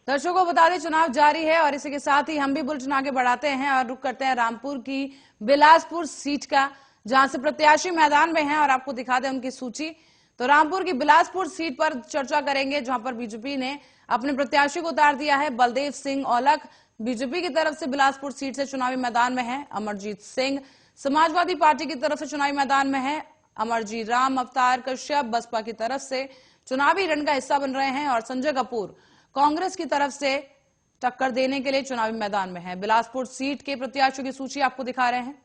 दर्शकों को बता दें, चुनाव जारी है और इसी के साथ ही हम भी बुलेटिन आगे बढ़ाते हैं और रुक करते हैं रामपुर की बिलासपुर सीट का, जहां से प्रत्याशी मैदान में हैं और आपको दिखा दें उनकी सूची। तो रामपुर की बिलासपुर सीट पर चर्चा करेंगे, जहां पर बीजेपी ने अपने प्रत्याशी को उतार दिया है। बलदेव सिंह औलख बीजेपी की तरफ से बिलासपुर सीट से चुनावी मैदान में है। अमरजीत सिंह समाजवादी पार्टी की तरफ से चुनावी मैदान में है। अमरजीत राम अवतार कश्यप बसपा की तरफ से चुनावी रण का हिस्सा बन रहे हैं और संजय कपूर कांग्रेस की तरफ से टक्कर देने के लिए चुनावी मैदान में है। बिलासपुर सीट के प्रत्याशियों की सूची आपको दिखा रहे हैं।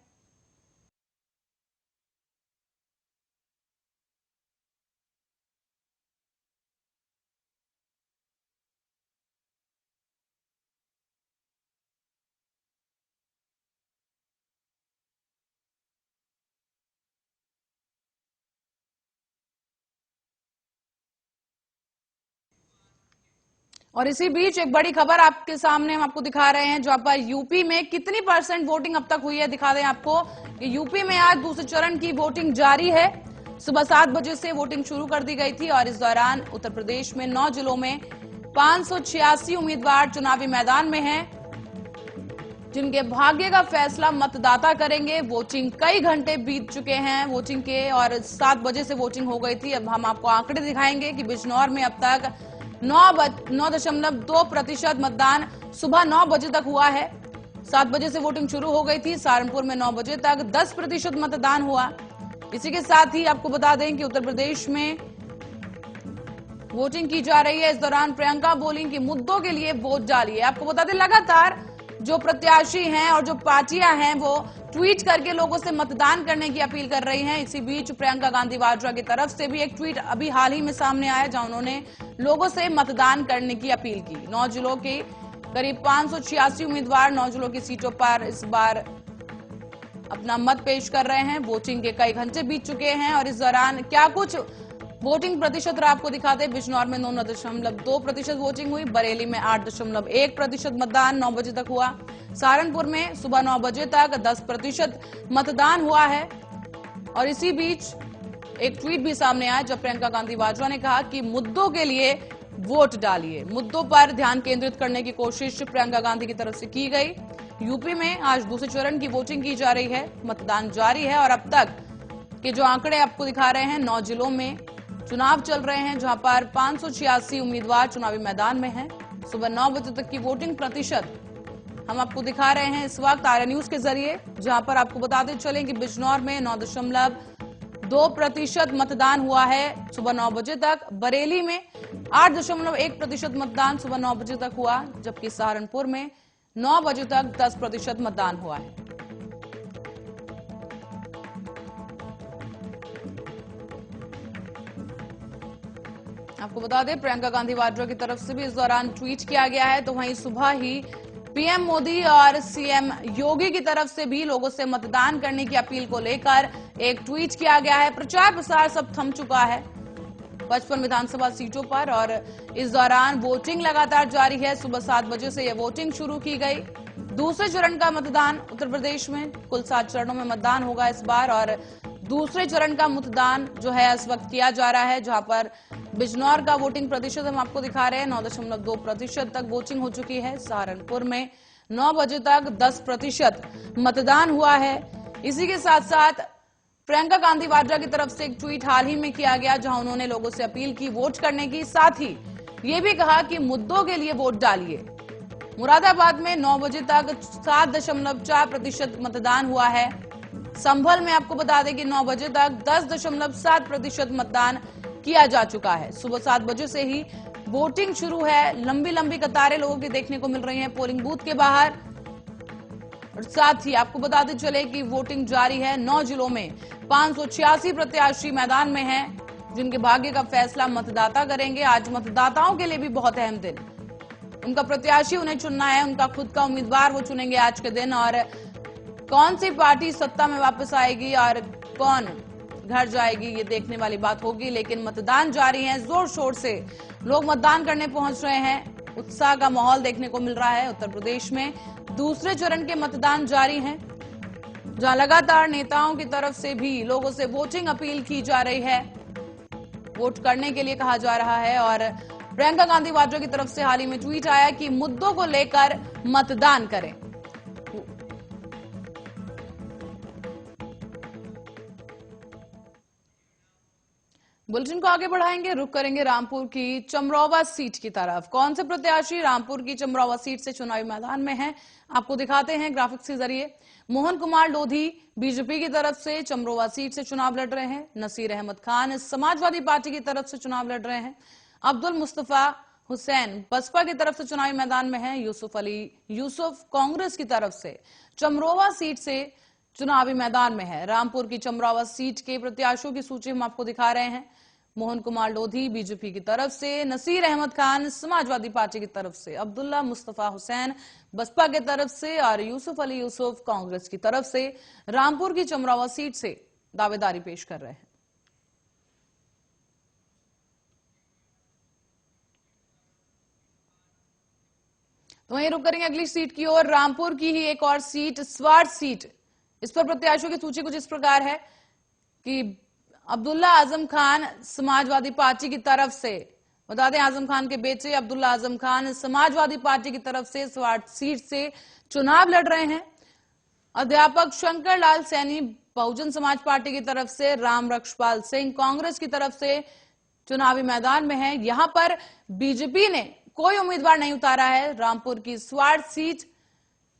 और इसी बीच एक बड़ी खबर आपके सामने हम आपको दिखा रहे हैं, जहां पर यूपी में कितनी % वोटिंग अब तक हुई है दिखा दें आपको कि यूपी में आज दूसरे चरण की वोटिंग जारी है। सुबह 7 बजे से वोटिंग शुरू कर दी गई थी और इस दौरान उत्तर प्रदेश में 9 जिलों में 586 उम्मीदवार चुनावी मैदान में हैं, जिनके भाग्य का फैसला मतदाता करेंगे। वोटिंग कई घंटे बीत चुके हैं वोटिंग के और 7 बजे से वोटिंग हो गई थी। अब हम आपको आंकड़े दिखाएंगे कि बिजनौर में अब तक 9.2% मतदान सुबह 9 बजे तक हुआ है। 7 बजे से वोटिंग शुरू हो गई थी। सहारनपुर में 9 बजे तक 10% मतदान हुआ। इसी के साथ ही आपको बता दें कि उत्तर प्रदेश में वोटिंग की जा रही है। इस दौरान प्रियंका बोली कि मुद्दों के लिए वोट डालिए। आपको बता दें, लगातार जो प्रत्याशी हैं और जो पार्टियां हैं वो ट्वीट करके लोगों से मतदान करने की अपील कर रही हैं। इसी बीच प्रियंका गांधी वाड्रा की तरफ से भी एक ट्वीट अभी हाल ही में सामने आया, जहां उन्होंने लोगों से मतदान करने की अपील की। 9 जिलों के करीब 586 उम्मीदवार 9 जिलों की सीटों पर इस बार अपना मत पेश कर रहे हैं। वोटिंग के कई घंटे बीत चुके हैं और इस दौरान क्या कुछ वोटिंग प्रतिशत आपको दिखाते हैं। बिजनौर में 9.2% वोटिंग हुई। बरेली में 8.1% मतदान 9 बजे तक हुआ। सहारनपुर में सुबह 9 बजे तक 10% मतदान हुआ है। और इसी बीच एक ट्वीट भी सामने आया, जब प्रियंका गांधी वाड्रा ने कहा कि मुद्दों के लिए वोट डालिए। मुद्दों पर ध्यान केंद्रित करने की कोशिश प्रियंका गांधी की तरफ से की गई। यूपी में आज दूसरे चरण की वोटिंग की जा रही है। मतदान जारी है और अब तक के जो आंकड़े आपको दिखा रहे हैं, 9 जिलों में चुनाव चल रहे हैं, जहां पर 586 उम्मीदवार चुनावी मैदान में हैं। सुबह 9 बजे तक की वोटिंग प्रतिशत हम आपको दिखा रहे हैं इस वक्त आर्या न्यूज के जरिए, जहां पर आपको बताते चलें कि बिजनौर में 9.2% मतदान हुआ है सुबह 9 बजे तक। बरेली में 8.1% मतदान सुबह 9 बजे तक हुआ, जबकि सहारनपुर में 9 बजे तक 10% मतदान हुआ है। आपको बता दें, प्रियंका गांधी वाड्रा की तरफ से भी इस दौरान ट्वीट किया गया है। तो वहीं सुबह ही पीएम मोदी और सीएम योगी की तरफ से भी लोगों से मतदान करने की अपील को लेकर एक ट्वीट किया गया है। प्रचार प्रसार सब थम चुका है 55 विधानसभा सीटों पर और इस दौरान वोटिंग लगातार जारी है। सुबह 7 बजे से यह वोटिंग शुरू की गई। दूसरे चरण का मतदान उत्तर प्रदेश में कुल 7 चरणों में मतदान होगा इस बार और दूसरे चरण का मतदान जो है इस वक्त किया जा रहा है, जहां पर बिजनौर का वोटिंग प्रतिशत हम आपको दिखा रहे हैं 9.2% तक वोटिंग हो चुकी है। सहारनपुर में 9 बजे तक 10% मतदान हुआ है। इसी के साथ साथ प्रियंका गांधी वाड्रा की तरफ से एक ट्वीट हाल ही में किया गया, जहां उन्होंने लोगों से अपील की वोट करने की, साथ ही ये भी कहा कि मुद्दों के लिए वोट डालिए। मुरादाबाद में 9 बजे तक 7.4% मतदान हुआ है। संभल में आपको बता दें कि 9 बजे तक 10.7% मतदान किया जा चुका है। सुबह 7 बजे से ही वोटिंग शुरू है। लंबी लंबी कतारें लोगों की देखने को मिल रही हैं पोलिंग बूथ के बाहर। और साथ ही आपको बताते चले कि वोटिंग जारी है। 9 जिलों में 586 प्रत्याशी मैदान में हैं, जिनके भाग्य का फैसला मतदाता करेंगे। आज मतदाताओं के लिए भी बहुत अहम दिन। उनका प्रत्याशी उन्हें चुनना है, उनका खुद का उम्मीदवार वो चुनेंगे आज के दिन। और कौन सी पार्टी सत्ता में वापस आएगी और कौन घर जाएगी, ये देखने वाली बात होगी। लेकिन मतदान जारी है, जोर शोर से लोग मतदान करने पहुंच रहे हैं। उत्साह का माहौल देखने को मिल रहा है। उत्तर प्रदेश में दूसरे चरण के मतदान जारी हैं, जहां लगातार नेताओं की तरफ से भी लोगों से वोटिंग अपील की जा रही है, वोट करने के लिए कहा जा रहा है। और प्रियंका गांधी वाड्रा की तरफ से हाल ही में ट्वीट आया कि मुद्दों को लेकर मतदान करें। बुलेटिन को आगे बढ़ाएंगे, रुक करेंगे रामपुर की चमरौवा सीट की तरफ। कौन से प्रत्याशी रामपुर की चमरौवा सीट से चुनावी मैदान में हैं, आपको दिखाते हैं ग्राफिक्स के जरिए। मोहन कुमार लोधी बीजेपी की तरफ से चमरौवा सीट से चुनाव लड़ रहे हैं। नसीर अहमद खान समाजवादी पार्टी की तरफ से चुनाव लड़ रहे हैं। अब्दुल मुस्तफा हुसैन बसपा की तरफ से चुनावी मैदान में है। यूसुफ अली यूसुफ कांग्रेस की तरफ से चमरौवा सीट से चुनावी मैदान में है। रामपुर की चमरौवा सीट के प्रत्याशियों की सूची हम आपको दिखा रहे हैं। मोहन कुमार लोधी बीजेपी की तरफ से, नसीर अहमद खान समाजवादी पार्टी की तरफ से, अब्दुल्ला मुस्तफा हुसैन बसपा की तरफ से और यूसुफ अली यूसुफ कांग्रेस की तरफ से रामपुर की चमरौवा सीट से दावेदारी पेश कर रहे हैं। तो वहीं रुक करेंगे अगली सीट की ओर। रामपुर की ही एक और सीट, स्वाट सीट। इस पर प्रत्याशियों की सूची कुछ इस प्रकार है कि अब्दुल्ला आजम खान समाजवादी पार्टी की तरफ से, बता दें आजम खान के बेटे अब्दुल्ला आजम खान समाजवादी पार्टी की तरफ से स्वाट सीट से चुनाव लड़ रहे हैं। अध्यापक शंकर लाल सैनी बहुजन समाज पार्टी की तरफ से, राम रक्षपाल सिंह कांग्रेस की तरफ से चुनावी मैदान में है। यहां पर बीजेपी ने कोई उम्मीदवार नहीं उतारा है। रामपुर की स्वाट सीट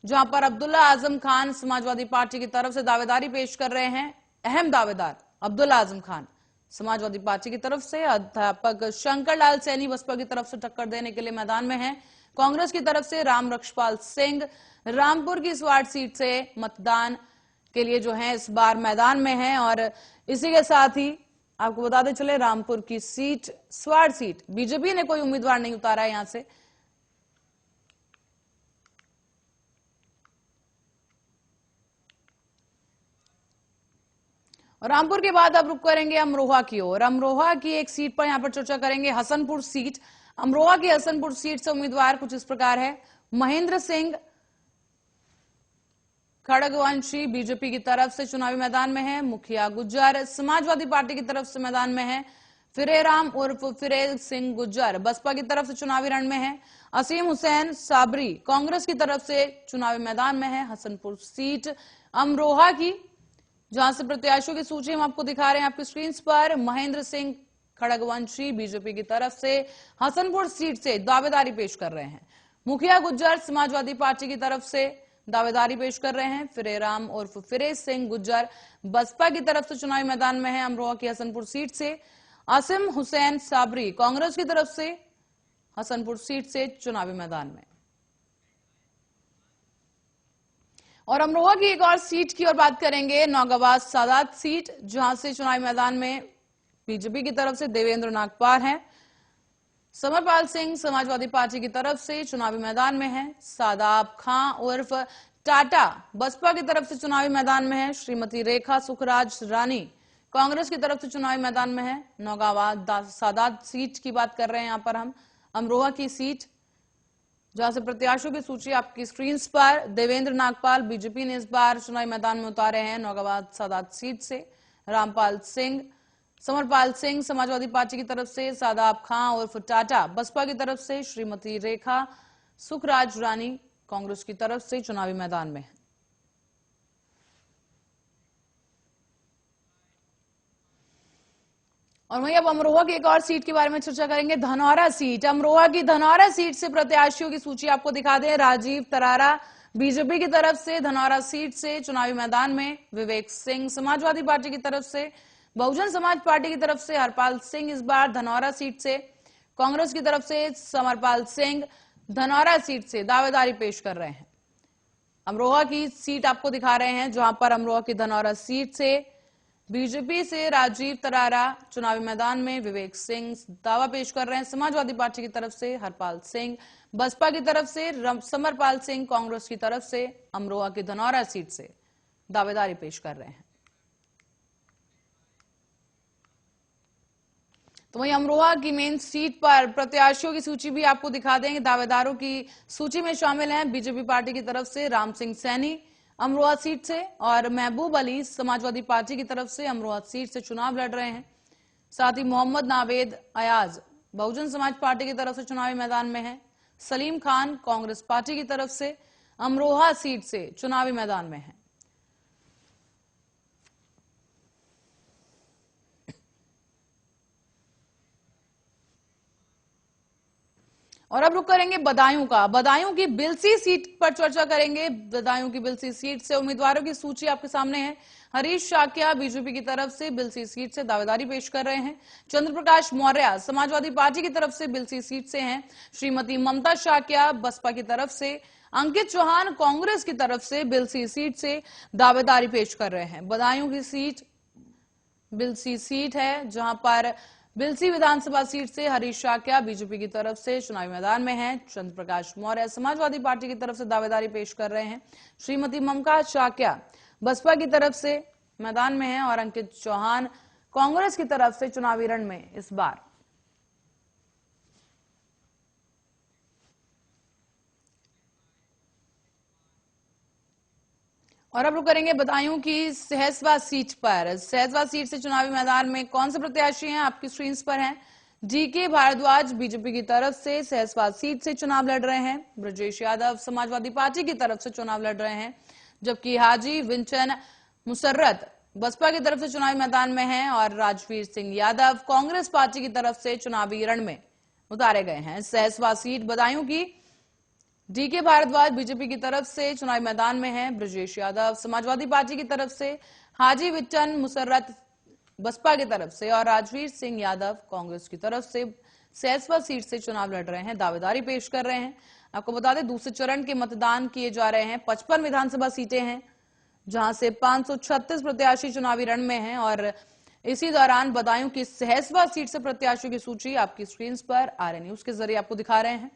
जहां पर अब्दुल्ला आजम खान समाजवादी पार्टी की तरफ से दावेदारी पेश कर रहे हैं। अहम दावेदार अब्दुल्ला आजम खान समाजवादी पार्टी की तरफ से, अध्यापक शंकर लाल सैनी बसपा की तरफ से टक्कर देने के लिए मैदान में हैं। कांग्रेस की तरफ से राम रक्षपाल सिंह रामपुर की स्वाट सीट से मतदान के लिए जो है इस बार मैदान में हैं। और इसी के साथ ही आपको बताते चले रामपुर की सीट, स्वाट सीट, बीजेपी ने कोई उम्मीदवार नहीं उतारा है यहां से। रामपुर के बाद अब रुक करेंगे अमरोहा की ओर। अमरोहा की एक सीट पर यहां पर चर्चा करेंगे, हसनपुर सीट। अमरोहा की हसनपुर सीट से उम्मीदवार कुछ इस प्रकार है। महेंद्र सिंह खड़गवंशी बीजेपी की तरफ से चुनावी मैदान में है। मुखिया गुज्जर समाजवादी पार्टी की तरफ से मैदान में है। फिरेराम उर्फ फिरे सिंह गुज्जर बसपा की तरफ से चुनावी रण में है। असीम हुसैन साबरी कांग्रेस की तरफ से चुनावी मैदान में है। हसनपुर सीट अमरोहा की, जहां से प्रत्याशियों की सूची हम आपको दिखा रहे हैं आपकी स्क्रीन पर। महेंद्र सिंह खड़गवंशी बीजेपी की तरफ से हसनपुर सीट से दावेदारी पेश कर रहे हैं। मुखिया गुज्जर समाजवादी पार्टी की तरफ से दावेदारी पेश कर रहे हैं। फिरेराम उर्फ फिरे सिंह गुज्जर बसपा की तरफ से चुनावी मैदान में है अमरोहा की हसनपुर सीट से। असीम हुसैन साबरी कांग्रेस की तरफ से हसनपुर सीट से चुनावी मैदान में। और अमरोहा की एक और सीट की ओर बात करेंगे, नौगावा सादात सीट, जहां से चुनावी मैदान में बीजेपी की तरफ से देवेंद्र नागपाल हैं। समरपाल सिंह समाजवादी पार्टी की तरफ से चुनावी मैदान में है। सादाब खां उर्फ टाटा बसपा की तरफ से चुनावी मैदान में है। श्रीमती रेखा सुखराज रानी कांग्रेस की तरफ से चुनावी मैदान में है। नौगावा सादात सीट की बात कर रहे हैं यहां पर हम। अमरोहा की सीट जहां से प्रत्याशियों की सूची आपकी स्क्रीन पर। देवेंद्र नागपाल बीजेपी ने इस बार चुनावी मैदान में उतारे हैं नौगावा सादात सीट से। रामपाल सिंह समरपाल सिंह समाजवादी पार्टी की तरफ से, सादाब खां उर्फ टाटा बसपा की तरफ से, श्रीमती रेखा सुखराज रानी कांग्रेस की तरफ से चुनावी मैदान में है। और वहीं अब अमरोहा की एक और सीट के बारे में चर्चा करेंगे, धनौरा सीट। अमरोहा की धनौरा सीट से प्रत्याशियों की सूची आपको दिखा दें। राजीव तरारा बीजेपी की तरफ से धनौरा सीट से चुनावी मैदान में। विवेक सिंह समाजवादी पार्टी की तरफ से, बहुजन समाज पार्टी की तरफ से हरपाल सिंह इस बार धनौरा सीट से। कांग्रेस की तरफ से समरपाल सिंह धनौरा सीट से दावेदारी पेश कर रहे हैं। अमरोहा की सीट आपको दिखा रहे हैं, जहां पर अमरोहा की धनौरा सीट से बीजेपी से राजीव तरारा चुनावी मैदान में। विवेक सिंह दावा पेश कर रहे हैं समाजवादी पार्टी की तरफ से। हरपाल सिंह बसपा की तरफ से, समरपाल सिंह कांग्रेस की तरफ से अमरोहा की धनौरा सीट से दावेदारी पेश कर रहे हैं। तो वहीं अमरोहा की मेन सीट पर प्रत्याशियों की सूची भी आपको दिखा देंगे। दावेदारों की सूची में शामिल हैं बीजेपी पार्टी की तरफ से राम सिंह सैनी अमरोहा सीट से, और महबूब अली समाजवादी पार्टी की तरफ से अमरोहा सीट से चुनाव लड़ रहे हैं। साथ ही मोहम्मद नावेद अयाज बहुजन समाज पार्टी की तरफ से चुनावी मैदान में हैं। सलीम खान कांग्रेस पार्टी की तरफ से अमरोहा सीट से चुनावी मैदान में हैं। और अब रुक करेंगे बदायूं का। बदायूं की बिलसी सीट पर चर्चा करेंगे। बदायूं की बिलसी सीट से उम्मीदवारों की सूची आपके सामने है। हरीश शाक्या बीजेपी की तरफ से बिलसी सीट से दावेदारी पेश कर रहे हैं। चंद्र प्रकाश मौर्य समाजवादी पार्टी की तरफ से बिलसी सीट से हैं। श्रीमती ममता शाक्या बसपा की तरफ से, अंकित चौहान कांग्रेस की तरफ से बिलसी सीट से दावेदारी पेश कर रहे हैं। बदायूं की सीट बिलसी सीट है, जहां पर बिलसी विधानसभा सीट से हरीश शाक्या बीजेपी की तरफ से चुनावी मैदान में हैं। चंद्र प्रकाश मौर्य समाजवादी पार्टी की तरफ से दावेदारी पेश कर रहे हैं। श्रीमती ममता शाक्या बसपा की तरफ से मैदान में हैं और अंकित चौहान कांग्रेस की तरफ से चुनावी रण में इस बार। और अब रुक करेंगे बदायूं की सहसवा सीट पर। सहसवा सीट से चुनावी मैदान में कौन से प्रत्याशी हैं आपकी स्क्रीन पर हैं। डीके भारद्वाज बीजेपी की तरफ से सहसवा सीट से चुनाव लड़ रहे हैं। ब्रजेश यादव समाजवादी पार्टी की तरफ से चुनाव लड़ रहे हैं, जबकि हाजी विंचन मुसर्रत बसपा की तरफ से चुनावी मैदान में हैं और राजवीर सिंह यादव कांग्रेस पार्टी की तरफ से चुनावी रण में उतारे गए हैं। सहसवा सीट बदायूं की डीके भारद्वाज बीजेपी की तरफ से चुनावी मैदान में हैं। ब्रजेश यादव समाजवादी पार्टी की तरफ से, हाजी विंचन मुसर्रत बसपा की तरफ से और राजवीर सिंह यादव कांग्रेस की तरफ से सहसवा सीट से चुनाव लड़ रहे हैं, दावेदारी पेश कर रहे हैं। आपको बता दें दूसरे चरण के मतदान किए जा रहे हैं। 55 विधानसभा सीटें हैं, जहां से 536 प्रत्याशी चुनावी रण में हैं और इसी दौरान बदायूं की सहसवा सीट से प्रत्याशियों की सूची आपकी स्क्रीन पर आरए न्यूज के जरिए आपको दिखा रहे हैं।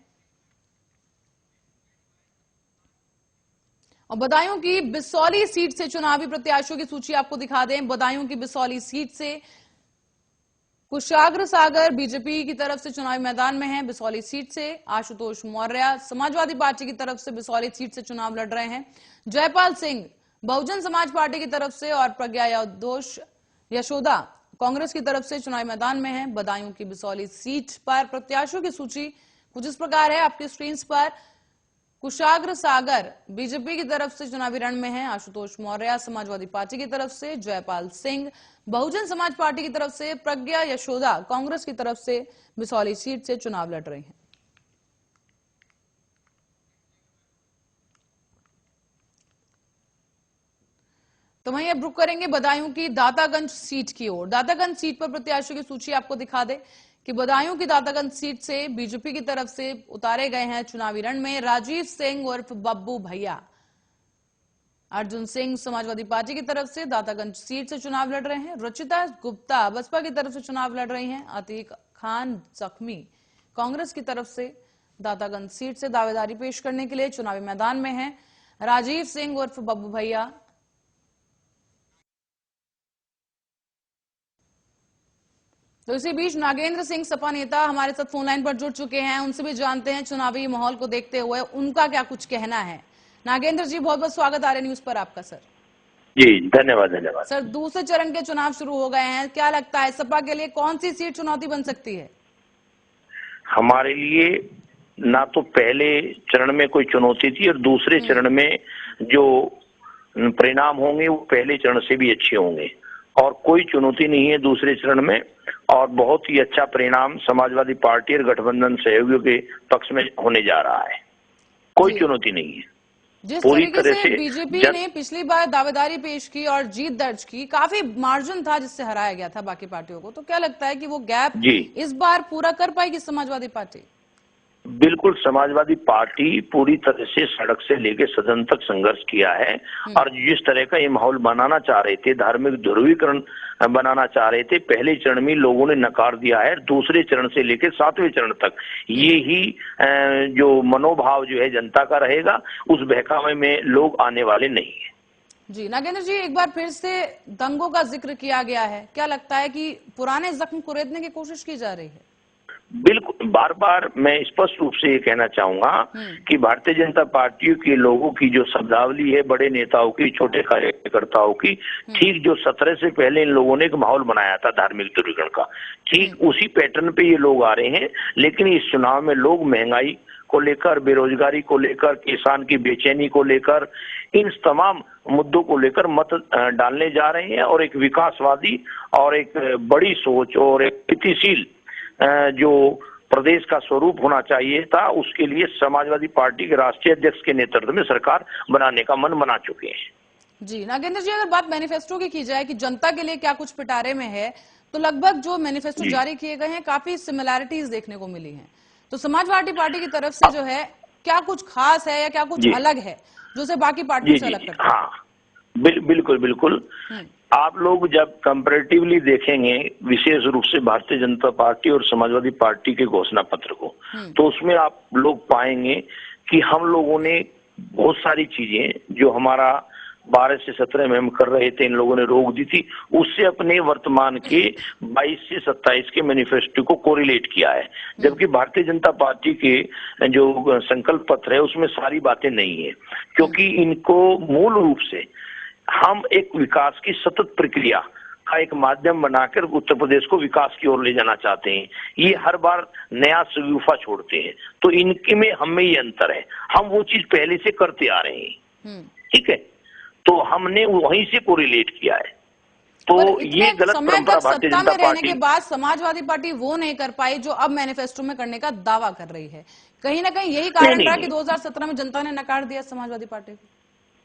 और बदायूं की बिसौली सीट से चुनावी प्रत्याशियों की सूची आपको दिखा दें। बदायूं की बिसौली सीट से कुशाग्र सागर बीजेपी की तरफ से चुनावी मैदान में हैं। बिसौली सीट से आशुतोष मौर्य समाजवादी पार्टी की तरफ से बिसौली सीट से चुनाव लड़ रहे हैं। जयपाल सिंह बहुजन समाज पार्टी की तरफ से और प्रज्ञा यशोदा कांग्रेस की तरफ से चुनावी मैदान में हैं। बदायूं की बिसौली सीट पर प्रत्याशियों की सूची कुछ इस प्रकार है आपकी स्क्रीन पर। कुशाग्र सागर बीजेपी की तरफ से चुनावी रण में हैं। आशुतोष मौर्य समाजवादी पार्टी की तरफ से, जयपाल सिंह बहुजन समाज पार्टी की तरफ से, प्रज्ञा यशोदा कांग्रेस की तरफ से बिसौली सीट से चुनाव लड़ रही हैं। तो वहीं अब रुक करेंगे बदायूं की दातागंज सीट की ओर। दातागंज सीट पर प्रत्याशियों की सूची आपको दिखा दे कि बदायूं की दातागंज सीट से बीजेपी की तरफ से उतारे गए हैं चुनावी रण में राजीव सिंह उर्फ बब्बू भैया। अर्जुन सिंह समाजवादी पार्टी की तरफ से दातागंज सीट से चुनाव लड़ रहे हैं। रुचिता गुप्ता बसपा की तरफ से चुनाव लड़ रही हैं। अतीक खान जख्मी कांग्रेस की तरफ से दातागंज सीट से दावेदारी पेश करने के लिए चुनावी मैदान में हैं। राजीव सिंह उर्फ बब्बू भैया तो इसी बीच नागेंद्र सिंह सपा नेता हमारे साथ फोन लाइन पर जुड़ चुके हैं। उनसे भी जानते हैं चुनावी माहौल को देखते हुए उनका क्या कुछ कहना है। नागेंद्र जी बहुत बहुत स्वागत आरए न्यूज पर आपका। सर जी धन्यवाद। सर दूसरे चरण के चुनाव शुरू हो गए हैं, क्या लगता है सपा के लिए कौन सी सीट चुनौती बन सकती है? हमारे लिए ना तो पहले चरण में कोई चुनौती थी और दूसरे चरण में जो परिणाम होंगे वो पहले चरण से भी अच्छे होंगे और कोई चुनौती नहीं है दूसरे चरण में। और बहुत ही अच्छा परिणाम समाजवादी पार्टी और गठबंधन सहयोगियों के पक्ष में होने जा रहा है। कोई चुनौती नहीं है। जिस तरीके से बीजेपी ने पिछली बार दावेदारी पेश की और जीत दर्ज की, काफी मार्जिन था जिससे हराया गया था बाकी पार्टियों को, तो क्या लगता है कि वो गैप इस बार पूरा कर पाएगी समाजवादी पार्टी? बिल्कुल, समाजवादी पार्टी पूरी तरह से सड़क से लेकर सदन तक संघर्ष किया है और जिस तरह का ये माहौल बनाना चाह रहे थे, धार्मिक ध्रुवीकरण बनाना चाह रहे थे, पहले चरण में लोगों ने नकार दिया है। दूसरे चरण से लेकर 7वें चरण तक ये ही जो मनोभाव जो है जनता का रहेगा, उस बहकावे में लोग आने वाले नहीं है। जी नागेंद्र जी, एक बार फिर से दंगों का जिक्र किया गया है, क्या लगता है कि पुराने जख्म कुरेदने की कोशिश की जा रही है? बिल्कुल, बार बार मैं स्पष्ट रूप से ये कहना चाहूंगा कि भारतीय जनता पार्टी के लोगों की जो शब्दावली है, बड़े नेताओं की, छोटे कार्यकर्ताओं की, ठीक जो 17 से पहले इन लोगों ने एक माहौल बनाया था धार्मिक ध्रुवीकरण का, ठीक उसी पैटर्न पे ये लोग आ रहे हैं। लेकिन इस चुनाव में लोग महंगाई को लेकर, बेरोजगारी को लेकर, किसान की बेचैनी को लेकर, इन तमाम मुद्दों को लेकर मत डालने जा रहे हैं और एक विकासवादी और एक बड़ी सोच और एक गतिशील जो प्रदेश का स्वरूप होना चाहिए था, उसके लिए समाजवादी पार्टी के राष्ट्रीय अध्यक्ष के नेतृत्व में सरकार बनाने का मन बना चुके हैं। जी नागेंद्र जी, अगर बात मैनिफेस्टो की जाए कि जनता के लिए क्या कुछ पिटारे में है, तो लगभग जो मैनिफेस्टो जारी किए गए हैं काफी सिमिलैरिटीज देखने को मिली हैं। तो समाजवादी पार्टी की तरफ से जो है क्या कुछ खास है या क्या कुछ अलग है जो से बाकी पार्टियों से अलग करता है? हाँ, बिल्कुल बिल्कुल। आप लोग जब कंपैरेटिवली देखेंगे विशेष रूप से भारतीय जनता पार्टी और समाजवादी पार्टी के घोषणा पत्र को, तो उसमें आप लोग पाएंगे कि हम लोगों ने बहुत सारी चीजें जो हमारा 12 से 17 में हम कर रहे थे, इन लोगों ने रोक दी थी, उससे अपने वर्तमान के 22 से 27 के मैनिफेस्टो को कोरिलेट किया है। जबकि भारतीय जनता पार्टी के जो संकल्प पत्र है उसमें सारी बातें नहीं है, क्योंकि इनको मूल रूप से हम एक विकास की सतत प्रक्रिया का एक माध्यम बनाकर उत्तर प्रदेश को विकास की ओर ले जाना चाहते हैं। ये हर बार नया शगुफा छोड़ते हैं, तो इनके में हम में ये अंतर है। हम वो चीज पहले से करते आ रहे हैं, ठीक है, तो हमने वहीं से कोरिलेट किया है। तो ये गलत परंपरा भारतीय जनता पार्टी के बाद समाजवादी पार्टी वो नहीं कर पाई जो अब मैनिफेस्टो में करने का दावा कर रही है। कहीं ना कहीं यही कारण रहा कि 2017 में जनता ने नकार दिया समाजवादी पार्टी को।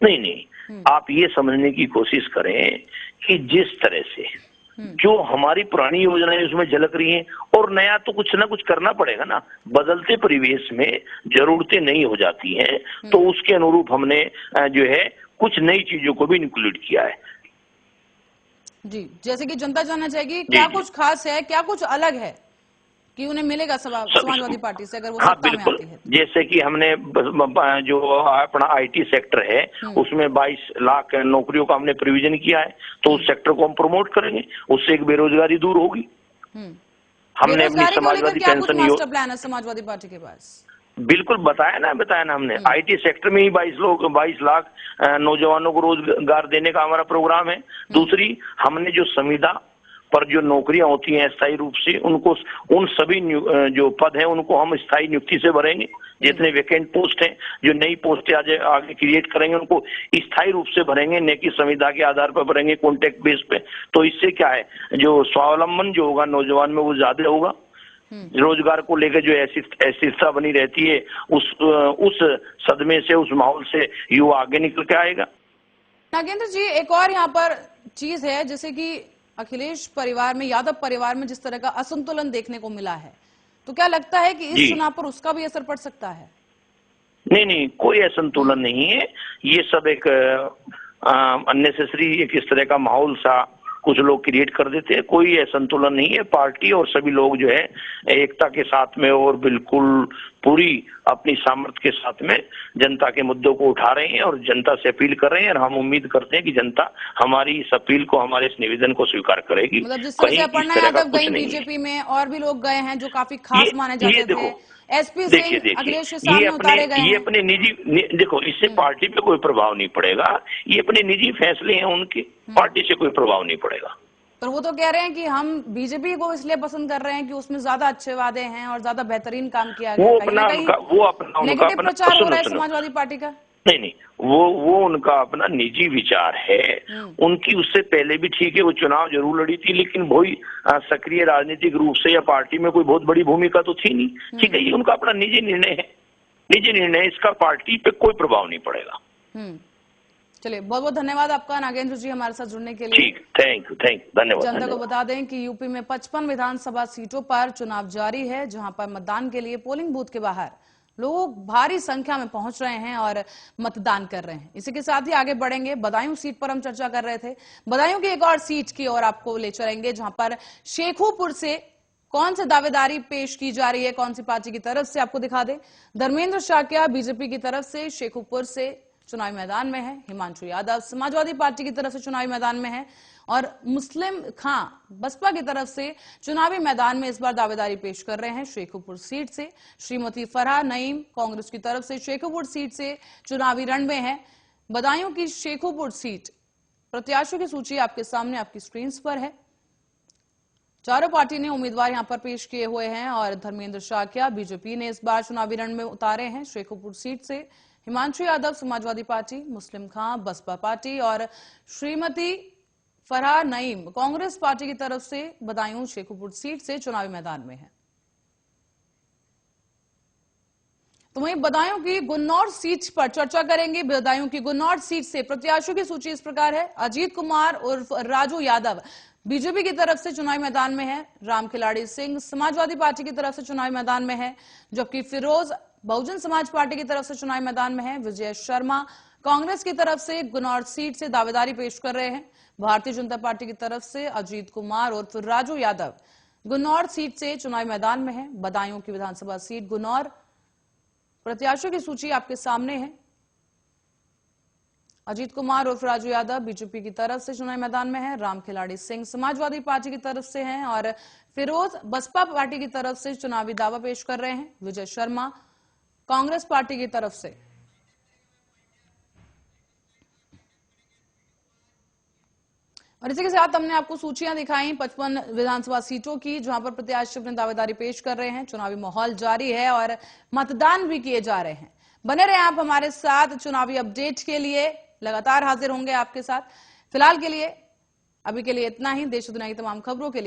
नहीं, आप ये समझने की कोशिश करें कि जिस तरह से जो हमारी पुरानी योजनाएं उसमें झलक रही हैं, और नया तो कुछ ना कुछ करना पड़ेगा ना। बदलते परिवेश में जरूरतें नई हो जाती हैं, तो उसके अनुरूप हमने जो है कुछ नई चीजों को भी इंक्लूड किया है। जी, जैसे कि जनता जानना चाहेगी क्या कुछ खास है, क्या कुछ अलग है कि उन्हें मिलेगा समाजवादी पार्टी से अगर वो सत्ता में आती है। जैसे कि हमने जो अपना आईटी सेक्टर है उसमें 22 लाख नौकरियों का हमने प्रोविजन किया है, तो उस सेक्टर को हम प्रमोट करेंगे, उससे एक बेरोजगारी दूर होगी। हमने अपनी समाजवादी पेंशन मास्टर प्लान है समाजवादी पार्टी के पास, बिल्कुल बताया ना हमने। आईटी सेक्टर में ही 22 लाख नौजवानों को रोजगार देने का हमारा प्रोग्राम है। दूसरी, हमने जो संविदा पर जो नौकरियां होती हैं स्थायी रूप से, उनको उन सभी जो पद हैं उनको हम स्थायी नियुक्ति से भरेंगे। जितने वैकेंट पोस्ट हैं, जो नई पोस्ट आगे क्रिएट करेंगे, उनको स्थायी रूप से भरेंगे, न कि संविदा के आधार पर भरेंगे, कॉन्ट्रैक्ट बेस पे। तो इससे क्या है, जो स्वावलंबन जो होगा नौजवान में वो ज्यादा होगा। रोजगार को लेकर जो अस्थिरता बनी रहती है, उस सदमे से, उस माहौल से युवा आगे निकल के आएगा। नागेंद्र जी, एक और यहाँ पर चीज है, जैसे कि अखिलेश परिवार में, यादव परिवार में जिस तरह का असंतुलन देखने को मिला है, तो क्या लगता है कि इस चुनाव पर उसका भी असर पड़ सकता है? नहीं, कोई असंतुलन नहीं है। ये सब एक अननेसेसरी एक इस तरह का माहौल सा कुछ लोग क्रिएट कर देते हैं। कोई असंतुलन नहीं है। पार्टी और सभी लोग जो है एकता के साथ में और बिल्कुल पूरी अपनी सामर्थ्य के साथ में जनता के मुद्दों को उठा रहे हैं और जनता से अपील कर रहे हैं, और हम उम्मीद करते हैं कि जनता हमारी इस अपील को, हमारे इस निवेदन को स्वीकार करेगी। मतलब जिस तरह से अपर्णा यादव गई बीजेपी में, और भी लोग गए हैं जो काफी खास माने जाते थे, एसपी सिंह, अखिलेश के सामने उतारे गए हैं। ये अपने निजी, देखो, इससे पार्टी पे कोई प्रभाव नहीं पड़ेगा। ये अपने निजी फैसले हैं उनके, पार्टी से कोई प्रभाव नहीं पड़ेगा। पर वो तो कह रहे हैं कि हम बीजेपी को इसलिए पसंद कर रहे हैं कि उसमें ज्यादा अच्छे वादे हैं और ज्यादा बेहतरीन काम किया गया। वो अपना नेगेटिव प्रचार हो रहा है समाजवादी पार्टी का। नहीं, वो उनका अपना निजी विचार है। उनकी उससे पहले भी ठीक है, वो चुनाव जरूर लड़ी थी, लेकिन वही सक्रिय राजनीतिक रूप से या पार्टी में कोई बहुत बड़ी भूमिका तो थी नहीं। ठीक है, ये उनका अपना निजी निर्णय है, इसका पार्टी पे कोई प्रभाव नहीं पड़ेगा। चलिए, बहुत बहुत धन्यवाद आपका नागेंद्र जी हमारे साथ जुड़ने के लिए। ठीक, थैंक यू, धन्यवाद। जनता को बता दें कि यूपी में 55 विधानसभा सीटों पर चुनाव जारी है, जहां पर मतदान के लिए पोलिंग बूथ के बाहर लोग भारी संख्या में पहुंच रहे हैं और मतदान कर रहे हैं। इसी के साथ ही आगे बढ़ेंगे। बदायूं सीट पर हम चर्चा कर रहे थे, बदायूं की एक और सीट की ओर आपको ले चलेंगे, जहां पर शेखोपुर से कौन सी दावेदारी पेश की जा रही है, कौन सी पार्टी की तरफ से, आपको दिखा दें। धर्मेंद्र शाक्या बीजेपी की तरफ से शेखोपुर से चुनावी मैदान में है। हिमांशु यादव समाजवादी पार्टी की तरफ से चुनावी मैदान में है और मुस्लिम खां बसपा की तरफ से चुनावी मैदान में इस बार दावेदारी पेश कर रहे हैं शेखुपुर सीट से। श्रीमती फरहा नईम कांग्रेस की तरफ से शेखुपुर सीट से चुनावी रण में है। बदायूं की शेखुपुर सीट प्रत्याशियों की सूची आपके सामने आपकी स्क्रीन पर है। चारों पार्टी ने उम्मीदवार यहां पर पेश किए हुए हैं और धर्मेंद्र शाक्या बीजेपी ने इस बार चुनावी रण में उतारे हैं शेखुपुर सीट से। हिमांशु यादव समाजवादी पार्टी, मुस्लिम खां बसपा पार्टी और श्रीमती फरहा नईम कांग्रेस पार्टी की तरफ से बदायूं शेखुपुर सीट से चुनावी मैदान में है। तो वहीं बदायूं की गुन्नौर सीट पर चर्चा करेंगे। बदायूं की गुन्नौर सीट से प्रत्याशियों की सूची इस प्रकार है। अजीत कुमार उर्फ राजू यादव बीजेपी की तरफ से चुनावी मैदान में है। राम खिलाड़ी सिंह समाजवादी पार्टी की तरफ से चुनावी मैदान में है, जबकि फिरोज बहुजन समाज पार्टी की तरफ से चुनावी मैदान में है। विजय शर्मा कांग्रेस की तरफ से गुन्नौर सीट से दावेदारी पेश कर रहे हैं। भारतीय जनता पार्टी की तरफ से अजीत कुमार उर्फ राजू यादव गुन्नौर सीट से चुनावी मैदान में है। बदायूं की विधानसभा सीट गुन्नौर, प्रत्याशियों की सूची आपके सामने है। अजीत कुमार उर्फ राजू यादव बीजेपी की तरफ से चुनावी मैदान में है। राम खिलाड़ी सिंह समाजवादी पार्टी की तरफ से हैं और फिरोज बसपा पार्टी की तरफ से चुनावी दावा पेश कर रहे हैं। विजय शर्मा कांग्रेस पार्टी की तरफ से। और इसी के साथ हमने आपको सूचियां दिखाई 55 विधानसभा सीटों की, जहां पर प्रत्याशी अपनी दावेदारी पेश कर रहे हैं। चुनावी माहौल जारी है और मतदान भी किए जा रहे हैं। बने रहे आप हमारे साथ चुनावी अपडेट के लिए, लगातार हाजिर होंगे आपके साथ। फिलहाल के लिए अभी के लिए इतना ही। देश दुनिया की तमाम खबरों के लिए